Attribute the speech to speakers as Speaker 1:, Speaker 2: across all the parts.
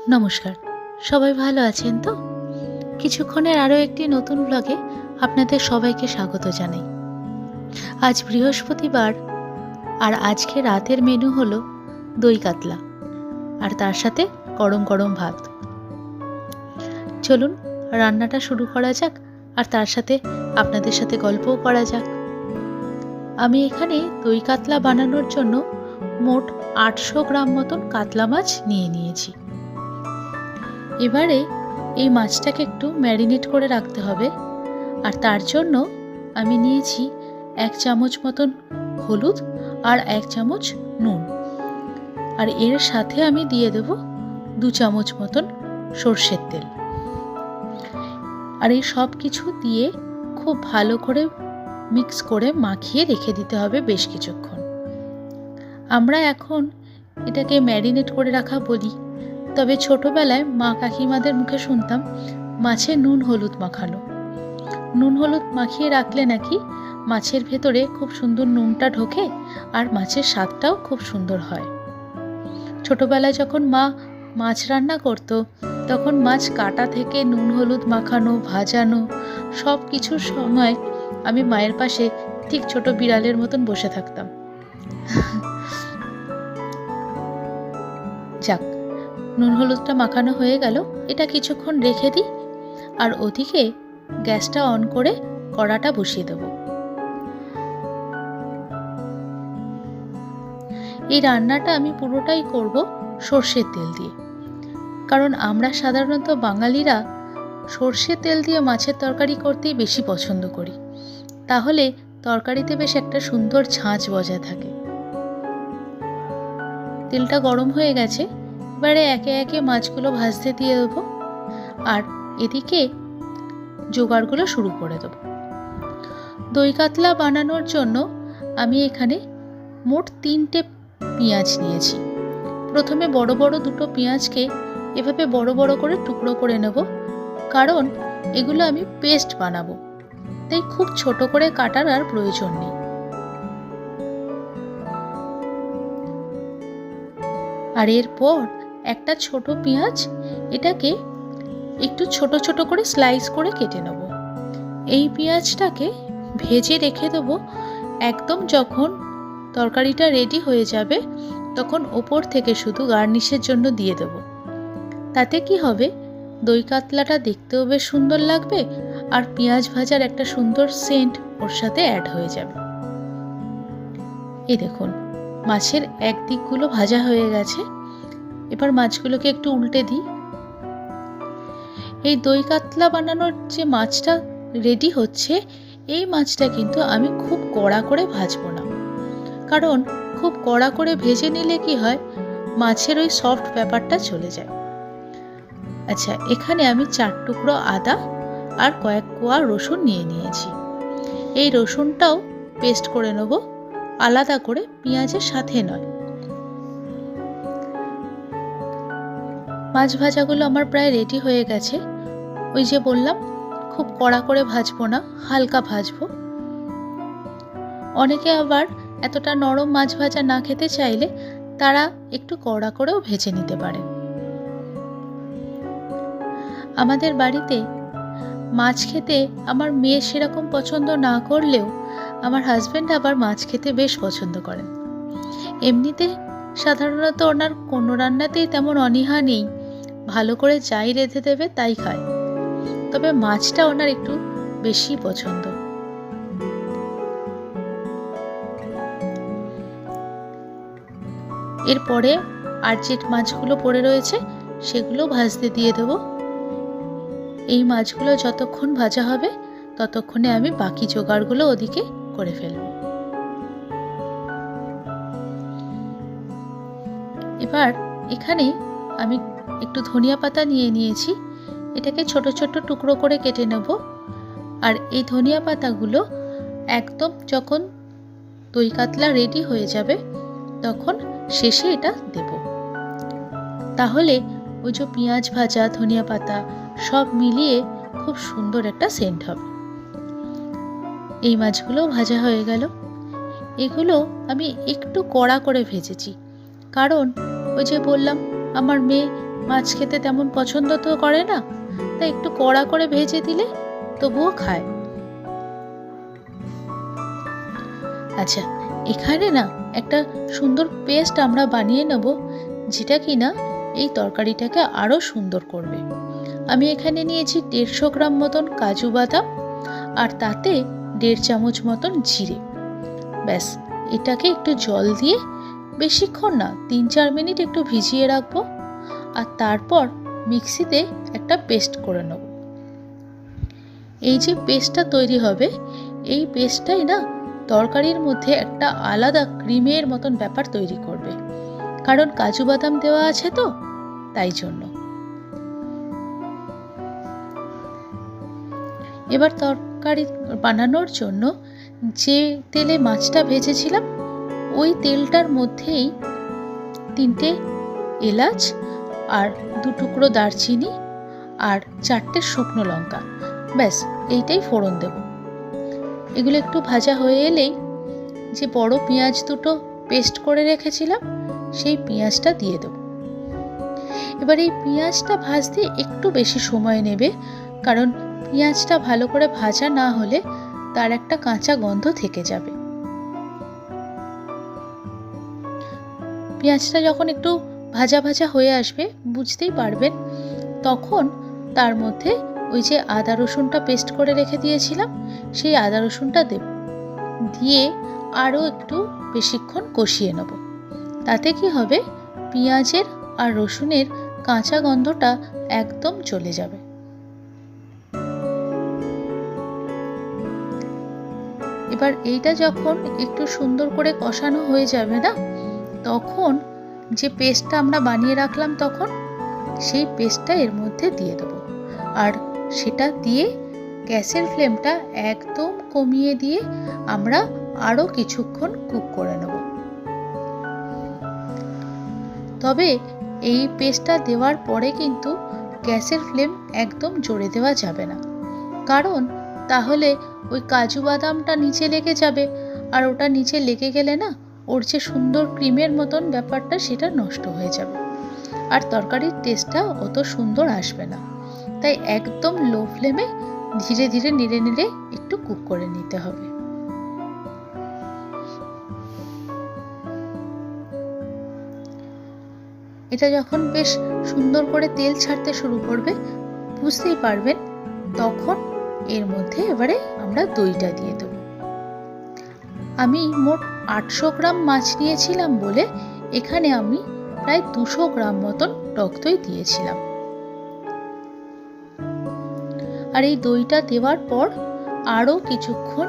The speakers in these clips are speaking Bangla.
Speaker 1: নমস্কার, সবাই ভালো আছেন তো? কিছুক্ষণের আরও একটি নতুন ব্লগে আপনাদের সবাইকে স্বাগত জানাই। আজ বৃহস্পতিবার, আর আজকে রাতের মেনু হলো দই কাতলা আর তার সাথে গরম গরম ভাত। চলুন রান্নাটা শুরু করা যাক, আর তার সাথে আপনাদের সাথে গল্পও করা যাক। আমি এখানে দই কাতলা বানানোর জন্য মোট 800 গ্রাম মতন কাতলা মাছ নিয়ে নিয়েছি। এবারে এই মাছটাকে একটু ম্যারিনেট করে রাখতে হবে, আর তার জন্য আমি নিয়েছি 1 চামচ মতন হলুদ আর 1 চামচ নুন, আর এর সাথে আমি দিয়ে দেব 2 চামচ মতন সর্ষের তেল। আর এই সব কিছু দিয়ে খুব ভালো করে মিক্স করে মাখিয়ে রেখে দিতে হবে বেশ কিছুক্ষণ। আমরা এখন এটাকে ম্যারিনেট করে রাখা বলি, তবে ছোটবেলায় মা কাকিমাদের মুখে শুনতাম মাছে নুন হলুদ মাখানো। নুন হলুদ মাখিয়ে রাখলে নাকি মাছের ভেতরে খুব সুন্দর নুনটা ঢোকে, আর মাছের স্বাদটাও খুব সুন্দর হয়। ছোটবেলায় যখন মা মাছ রান্না করতো, তখন মাছ কাটা থেকে নুন হলুদ মাখানো, ভাজানো সব কিছুর সময় আমি মায়ের পাশে ঠিক ছোট বিড়ালের মতন বসে থাকতাম। যাক, নুন হলুদটা মাখানো হয়ে গেল, এটা কিছুক্ষণ রেখে দিই। আর ওদিকে গ্যাসটা অন করে কড়াটা বসিয়ে দেব। এই রান্নাটা আমি পুরোটাই করব সর্ষের তেল দিয়ে, কারণ আমরা সাধারণত বাঙালিরা সর্ষের তেল দিয়ে মাছের তরকারি করতেই বেশি পছন্দ করি। তাহলে তরকারিতে বেশ একটা সুন্দর ঝাঁঝ বজায় থাকে। তেলটা গরম হয়ে গেছে, এবারে একে একে মাছগুলো ভাজতে দিয়ে দেবো, আর এদিকে জোগাড়গুলো শুরু করে দেবো। দই কাতলা বানানোর জন্য আমি এখানে মোট 3টে পেঁয়াজ নিয়েছি। প্রথমে বড় বড় 2টো পেঁয়াজকে এভাবে বড় বড় করে টুকরো করে নেব, কারণ এগুলো আমি পেস্ট বানাবো, তাই খুব ছোট করে কাটার আর প্রয়োজন নেই। আর এরপর একটা ছোট পেঁয়াজ, এটাকে একটু ছোট ছোট করে স্লাইস করে কেটে নেব। এই পেঁয়াজটাকে ভেজে রেখে দেবো। একদম যখন তরকারিটা রেডি হয়ে যাবে, তখন ওপর থেকে শুধু গার্নিশের জন্য দিয়ে দেব। তাতে কি হবে, দই কাতলাটা দেখতেও বেশ সুন্দর লাগবে, আর পেঁয়াজ ভাজার একটা সুন্দর সেন্ট ওর সাথে অ্যাড হয়ে যাবে। এই দেখুন, মাছের এক দিকগুলো ভাজা হয়ে গেছে। এবার মাছগুলোকে একটু উল্টে দিই। এই দই কাতলা বানানোর যে মাছটা রেডি হচ্ছে, এই মাছটা কিন্তু আমি খুব কড়া করে ভাজবো না, কারণ খুব কড়া করে ভেজে নিলে কি হয়, মাছের ওই সফট ব্যাপারটা চলে যায়। আচ্ছা, এখানে আমি 4 টুকরো আদা আর কয়েক কোয়া রসুন নিয়ে নিয়েছি। এই রসুনটাও পেস্ট করে নেব, আলাদা করে, পেঁয়াজের সাথে নয়। মাছ ভাজাগুলো আমার প্রায় রেডি হয়ে গেছে। ওই যে বললাম, খুব কড়া করে ভাজবো না, হালকা ভাজবো। অনেকে আবার এতটা নরম মাছ ভাজা না খেতে চাইলে তারা একটু কড়া করেও ভেজে নিতে পারে। আমাদের বাড়িতে মাছ খেতে আমার মেয়ে সেরকম পছন্দ না করলেও আমার হাজব্যান্ড আবার মাছ খেতে বেশ পছন্দ করেন। এমনিতে সাধারণত ওনার কোনো রান্নাতেই তেমন অনীহা নেই, ভালো করে যাই রেঁধে দেবে তাই খায়, তবে মাছটা ওনার একটু বেশি পছন্দ। এরপরে আর যে মাছগুলো পড়ে রয়েছে সেগুলো ভাজতে দিয়ে দেবো। এই মাছগুলো যতক্ষণ ভাজা হবে ততক্ষণে আমি বাকি জোগাড়গুলো ওদিকে করে ফেলব। এবার এখানে আমি একটু ধনিয়া পাতা নিয়ে নিয়েছি, এটাকে ছোট ছোট টুকরো করে কেটে নেব। আর এই ধনিয়া পাতাগুলো একদম যখন দই কাতলা রেডি হয়ে যাবে তখন শেষে এটা দেব, তাহলে ওই যে পেঁয়াজ ভাজা, ধনিয়া পাতা সব মিলিয়ে খুব সুন্দর একটা সেন্ট হবে। এই মাছগুলো ভাজা হয়ে গেল। এগুলো আমি একটু কড়া করে ভেজেছি, কারণ ওই যে বললাম আমার মেয়ে মাছ খেতে তেমন পছন্দ তো করে না, তাই একটু কড়া করে ভেজে দিলে তবুও খায়। আচ্ছা, এখানে না একটা সুন্দর পেস্ট আমরা বানিয়ে নেব, যেটা কিনা এই তরকারিটাকে আরও সুন্দর করবে। আমি এখানে নিয়েছি 150 গ্রাম মতন কাজু বাদাম, আর তাতে 1.5 চামচ মতন জিরে। ব্যাস, এটাকে একটু জল দিয়ে বেশিক্ষণ না, 3-4 মিনিট একটু ভিজিয়ে রাখবো, আর তারপর মিক্সিতে একটা পেস্ট করে নেব। এই যে পেস্টটা তৈরি হবে, এই পেস্টটাই না তরকারির মধ্যে একটা আলাদা ক্রিমের মতন ব্যাপার তৈরি করবে, কারণ কাজু বাদাম দেওয়া আছে তো, তাই জন্য। এবার তরকারি বানানোর জন্য যে তেলে মাছটা ভেজেছিলাম, ওই তেলটার মধ্যেই 3টে এলাচ আর 2 টুকরো দারচিনি আর 4টে শুকনো লঙ্কা, ব্যাস এইটাই ফোড়ন দেব। এগুলো একটু ভাজা হয়ে এলেই যে বড় পেঁয়াজ দুটো পেস্ট করে রেখেছিলাম, সেই পেঁয়াজটা দিয়ে দেব। এবার এই পেঁয়াজটা ভাজতে একটু বেশি সময় নেবে, কারণ পেঁয়াজটা ভালো করে ভাজা না হলে তার একটা কাঁচা গন্ধ থেকে যাবে। পেঁয়াজটা যখন একটু ভাজা ভাজা হয়ে আসবে, বুঝতেই পারবেন, তখন তার মধ্যে ওই যে আদা রসুনটা পেস্ট করে রেখে দিয়েছিলাম, সেই আদা রসুনটা দেব, দিয়ে আরও একটু বেশিক্ষণ কষিয়ে নেব। তাতে কি হবে, পেঁয়াজের আর রসুনের কাঁচা গন্ধটা একদম চলে যাবে। এবার এইটা যখন একটু সুন্দর করে কষানো হয়ে যাবে না, তখন যে পেস্টটা আমরা বানিয়ে রাখলাম, তখন সেই পেস্টটা এর মধ্যে দিয়ে দেবো, আর সেটা দিয়ে গ্যাসের ফ্লেমটা একদম কমিয়ে দিয়ে আমরা আরও কিছুক্ষণ কুক করে নেব। তবে এই পেস্টটা দেওয়ার পরে কিন্তু গ্যাসের ফ্লেম একদম জোরে দেওয়া যাবে না, কারণ তাহলে ওই কাজু বাদামটা নিচে লেগে যাবে, আর ওটা নিচে লেগে গেলে না ওর যে সুন্দর ক্রিমের মতন ব্যাপারটা, সেটা নষ্ট হয়ে যাবে, আর তরকারির টেস্টটা অত সুন্দর আসবে না। তাই একদম লো ফ্লেমে ধীরে ধীরে নেড়ে নেড়ে একটু কুক করে নিতে হবে। এটা যখন বেশ সুন্দর করে তেল ছাড়তে শুরু করবে, বুঝতেই পারবেন, তখন এর মধ্যে এবারে আমরা দইটা দিয়ে দেব। আমি মোট 800 গ্রাম মাছ নিয়েছিলাম বলে এখানে আমি প্রায় 200 গ্রাম মতন টক দই দিয়েছিলাম। আর এই দইটা দেওয়ার পর আরও কিছুক্ষণ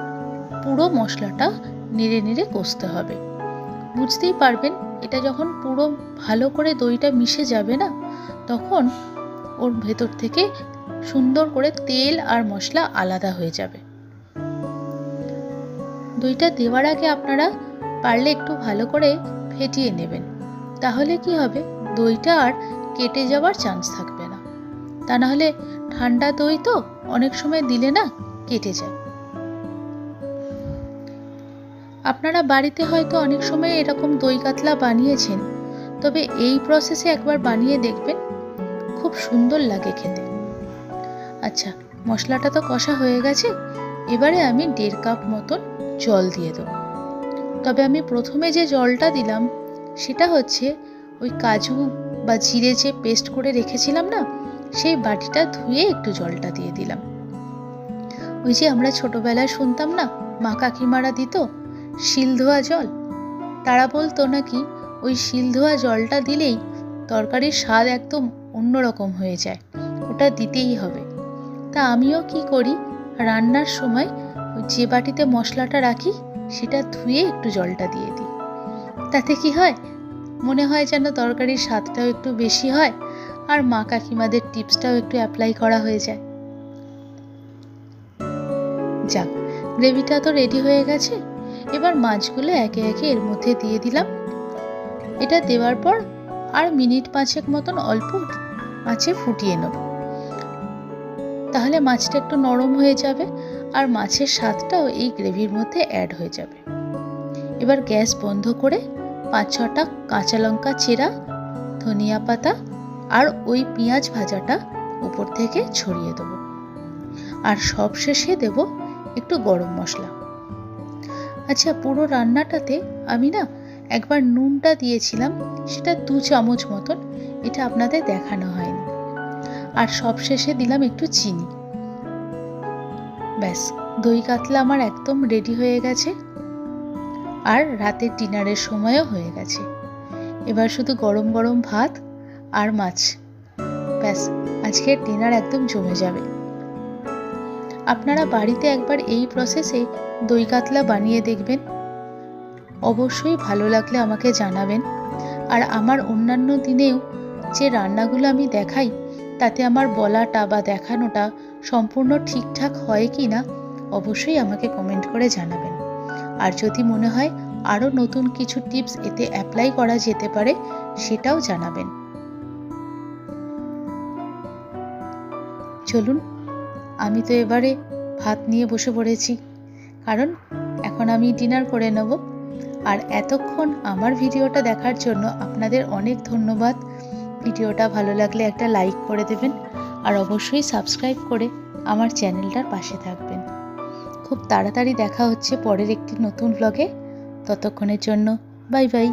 Speaker 1: পুরো মশলাটা নেড়ে নেড়ে কষতে হবে। বুঝতেই পারবেন, এটা যখন পুরো ভালো করে দইটা মিশে যাবে না, তখন ওর ভেতর থেকে সুন্দর করে তেল আর মশলা আলাদা হয়ে যাবে। দইটা দেওয়ার আগে আপনারা পারলে একটু ভালো করে ফেটিয়ে নেবেন, তাহলে কি হবে, দইটা আর কেটে যাওয়ার চান্স থাকবে না। তা নাহলে ঠান্ডা দই তো অনেক সময় দিলে না কেটে যায়। আপনারা বাড়িতে হয়তো অনেক সময় এরকম দই কাতলা বানিয়েছেন, তবে এই প্রসেসে একবার বানিয়ে দেখবেন, খুব সুন্দর লাগে খেতে। আচ্ছা, মশলাটা তো কষা হয়ে গেছে, এবারে আমি 1.5 কাপ মতন জল দিয়ে দেব। তবে আমি প্রথমে যে জলটা দিলাম, সেটা হচ্ছে ওই কাজু বা জিরে যে পেস্ট করে রেখেছিলাম না, সেই বাটিটা ধুয়ে একটু জলটা দিয়ে দিলাম। ওই যে আমরা ছোটবেলায় শুনতাম না, মা কাকিমারা দিত শিল ধোয়া জল, তারা বলতো নাকি ওই শিল ধোয়া জলটা দিলেই তরকারির স্বাদ একদম অন্যরকম হয়ে যায়, ওটা দিতেই হবে। তা আমিও কি করি, রান্নার সময় যে বাটিতে মশলাটা রাখি সেটা ধুয়ে একটু জলটা দিয়ে দিই। তাতে কি হয়, মনে হয় যেন তরকারির স্বাদটাও একটু বেশি হয়, আর মা কাকিমাদের টিপসটাও একটু অ্যাপ্লাই করা হয়ে যায়। যাক, গ্রেভিটা তো রেডি হয়ে গেছে। এবার মাছগুলো একে একে এর মধ্যে দিয়ে দিলাম। এটা দেওয়ার পর আর মিনিট 5 মতন অল্প আঁচে ফুটিয়ে নেব, তাহলে মাছটা একটু নরম হয়ে যাবে আর মাছের স্বাদটাও এই গ্রেভির মধ্যে অ্যাড হয়ে যাবে। এবার গ্যাস বন্ধ করে 5-6টা কাঁচা লঙ্কা চেরা, ধনিয়া পাতা আর ওই পেঁয়াজ ভাজাটা উপর থেকে ছড়িয়ে দেবো। আর সবশেষে দেব একটু গরম মশলা। আচ্ছা, পুরো রান্নাটাতে আমি না একবার নুনটা দিয়েছিলাম, সেটা 2 চামচ মতন, এটা আপনাদের দেখানো হয়নি। আর সবশেষে দিলাম একটু চিনি। ব্যাস, দই কাতলা আমার একদম রেডি হয়ে গেছে। আর রাতের ডিনারের সময়ও হয়ে গেছে। এবার শুধু গরম গরম ভাত আর মাছ, ব্যাস আজকের ডিনার একদম জমে যাবে। আপনারা বাড়িতে একবার এই প্রসেসে দই কাতলা বানিয়ে দেখবেন। অবশ্যই ভালো লাগলে আমাকে জানাবেন। আর আমার অন্যান্য দিনেও যে রান্নাগুলো আমি দেখাই, তাতে আমার বলাটা বা দেখানোটা সম্পূর্ণ ঠিকঠাক হয় কি না অবশ্যই আমাকে কমেন্ট করে জানাবেন। আর যদি মনে হয় আরও নতুন কিছু টিপস এতে অ্যাপ্লাই করা যেতে পারে, সেটাও জানাবেন। চলুন, আমি তো এবারে ভাত নিয়ে বসে পড়েছি, কারণ এখন আমি ডিনার করে নেব। আর এতক্ষণ আমার ভিডিওটা দেখার জন্য আপনাদের অনেক ধন্যবাদ। ভিডিওটা ভালো লাগলে একটা লাইক করে দেবেন, আর অবশ্যই সাবস্ক্রাইব করে আমার চ্যানেলটার পাশে থাকবেন। খুব তাড়াতাড়ি দেখা হচ্ছে পরের একটি নতুন ব্লগে। ততক্ষণের জন্য বাই বাই।